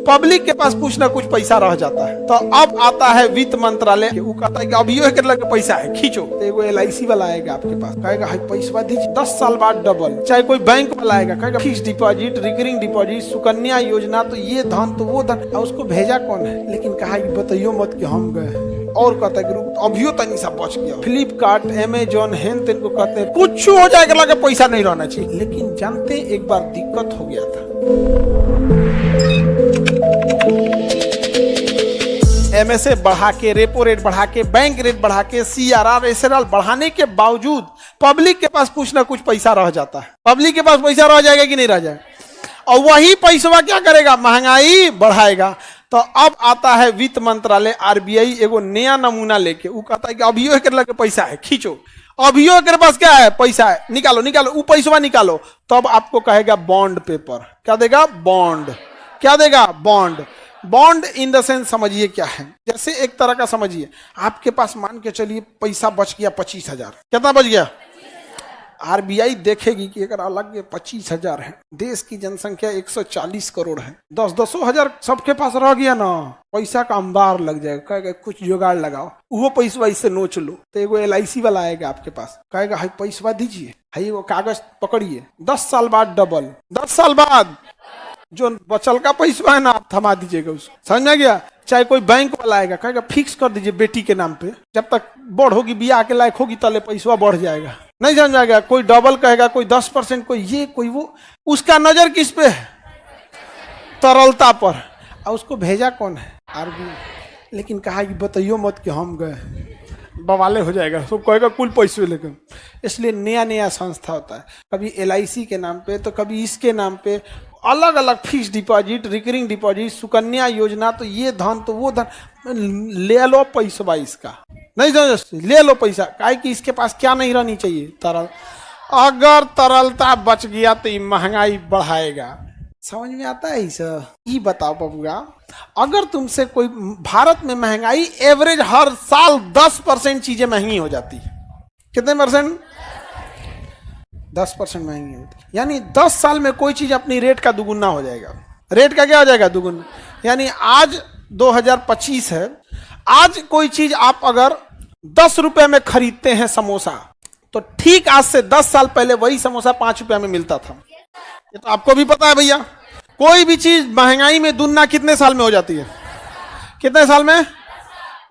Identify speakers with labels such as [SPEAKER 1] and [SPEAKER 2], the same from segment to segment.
[SPEAKER 1] Public के पास कुछ ना कुछ पैसा रह जाता है। तो अब आता है वित्त मंत्रालय, वो कहता है कि अब यो के लगे पैसा है, खींचो। तो एगो LIC वाला आएगा आपके पास, कहेगा हाई पैसा दीजिए, 10 साल बाद डबल। चाहे कोई बैंक वाला आएगा, कहेगा fix deposit, recurring deposit, Sukanya योजना, तो ये धन तो वो धन। उसको भेजा कौन है? लेकिन कहा बताइयो मत कि हम गए। और कहता है ग्रुप अभियो तनी सा बच गया। फ्लिपकार्ट, अमेजॉन, हेन तेन को कहते हैं कुछ हो जाएगा, लगे पैसा नहीं रहना चाहिए। लेकिन जानते एक बार दिक्कत हो गया था। MSA बढ़ा के, रेपो रेट बढ़ा के, बैंक रेट बढ़ा के, CRR, SRR बढ़ाने के बावजूद पब्लिक के पास कुछ ना कुछ पैसा रह जाता है। पब्लिक के पास पैसा रह जाएगा कि नहीं रह जाएगा? और वही पैसा क्या करेगा? महंगाई बढ़ाएगा। तो अब आता है वित्त मंत्रालय, RBI एगो नया नमूना लेके, वो कहता है कि अभियो के लगे पैसा है, खींचो। अभियो के पास क्या है? पैसा है, निकालो निकालो, वो पैसा निकालो। तब आपको कहेगा बॉन्ड पेपर। क्या देगा? बॉन्ड। क्या देगा? Bond. Bond in the sense समझिए क्या है, जैसे एक तरह का समझिए, आपके पास मान के चलिए पैसा बच गया 25,000। कितना बच गया? RBI देखेगी कि अगर अलग 25,000 है, देश की जनसंख्या 140 करोड़ है, 10-10 हजार सबके पास रह गया ना, पैसा का अंबार लग जाएगा। कहेगा कुछ जुगाड़ लगाओ, वो पैसा इससे नोच लो। तो एगो LIC वाला आएगा आपके पास, कहेगा हाई पैसा दीजिए, हाई वो कागज पकड़िए, 10 साल बाद डबल। 10 साल बाद जो बचल का पैसा है ना, आप थमा दीजिएगा उसको। समझ में गया? चाहे कोई बैंक वाला आएगा, कहेगा फिक्स कर दीजिए बेटी के नाम पे, जब तक बढ़ होगी, बियाह के लायक होगी, तले पैसा बढ़ जाएगा। नहीं समझ आएगा? कोई डबल कहेगा, कोई 10%, कोई ये कोई वो। उसका नजर किस पे है? तरलता पर। और उसको भेजा कौन है? RBI। लेकिन कहा कि बताइयो मत कि हम गए, बवाले हो जाएगा, सब कहेगा कुल पैसे लेकर। इसलिए नया नया संस्था होता है, कभी LIC के नाम पे, तो कभी इसके नाम पे, अलग अलग fix deposit, recurring deposit, Sukanya योजना, तो ये धन तो वो धन। ले लो पैसा इसका, नहीं समझ, ले लो पैसा। काहे कि इसके पास क्या नहीं रहनी चाहिए? तरल। अगर तरलता बच गया तो ये महंगाई बढ़ाएगा। समझ में आता है इस? ये बताओ बबुआ, अगर तुमसे कोई, भारत में महंगाई एवरेज हर साल 10% चीजें महंगी हो जाती है। कितने परसेंट? 10% महंगी होती, यानी 10 साल में कोई चीज अपनी रेट का दुगुना हो जाएगा। रेट का क्या हो जाएगा? दुगुना। यानी आज 2025 है, आज कोई चीज आप अगर 10 रुपए में खरीदते हैं समोसा, तो ठीक आज से 10 साल पहले वही समोसा 5 रुपए में मिलता था। ये तो आपको भी पता है भैया। कोई भी चीज महंगाई में दुगुना कितने साल में हो जाती है? कितने साल में?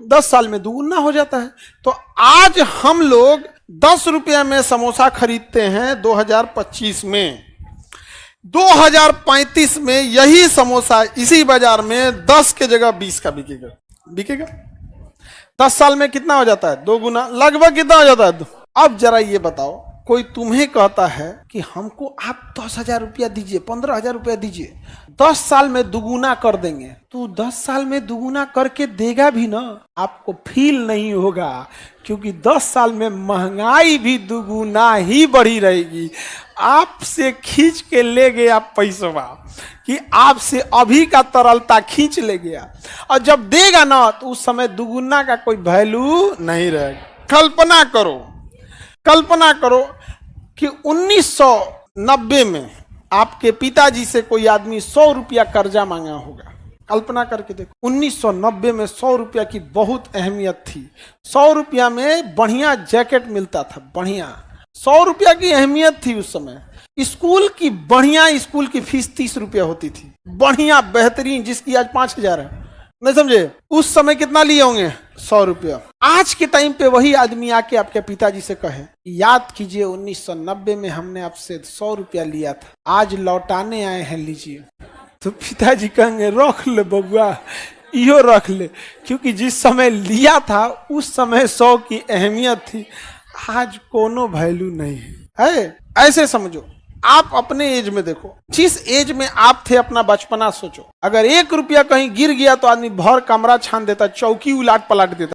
[SPEAKER 1] 10 साल में दुगुना हो जाता है। तो आज हम लोग 10 रुपये में समोसा खरीदते हैं 2025 में। 2035 में यही समोसा इसी बाजार में 10 के जगह 20 का बिकेगा। बिकेगा? 10 साल में कितना हो जाता है? 2 गुना। लगभग कितना हो जाता है? अब जरा ये बताओ, कोई तुम्हें कहता है कि हमको आप 10,000 रुपया दीजिए, 15,000 रुपया दीजिए, 10 साल में दुगुना कर देंगे। तो 10 साल में दुगुना करके देगा भी ना, आपको फील नहीं होगा, क्योंकि 10 साल में महंगाई भी दुगुना ही बढ़ी रहेगी। आपसे खींच के ले गया पैसा, कि आपसे अभी का तरलता खींच ले गया, और जब देगा ना तो उस समय दुगुना का कोई वैल्यू नहीं रहेगा। कल्पना करो, कल्पना करो कि 1990 में आपके पिताजी से कोई आदमी 100 रुपया कर्जा मांगा होगा। कल्पना करके देखो, 1990 में 100 रुपया की बहुत अहमियत थी। 100 रुपया में बढ़िया जैकेट मिलता था, बढ़िया। 100 रुपया की अहमियत थी उस समय। स्कूल की बढ़िया, स्कूल की फीस 30 रुपया होती थी, बढ़िया बेहतरीन, जिसकी आज 5,000 है। नहीं समझे? उस समय कितना लिए होंगे? 100 रुपया। आज के टाइम पे वही आदमी आके आपके पिताजी से कहे, याद कीजिए 1990 में हमने आपसे 100 रुपया लिया था, आज लौटाने आए हैं, लीजिए। तो पिताजी कहेंगे रख ले बबुआ, इहो रख ले, क्योंकि जिस समय लिया था उस समय 100 की अहमियत थी, आज कोनो वैल्यू नहीं है। ऐसे समझो, आप अपने एज में देखो, जिस एज में आप थे अपना बचपना सोचो। अगर 1 रुपया कहीं गिर गया तो आदमी भर कमरा छान देता, चौकी उलाट पलट देता।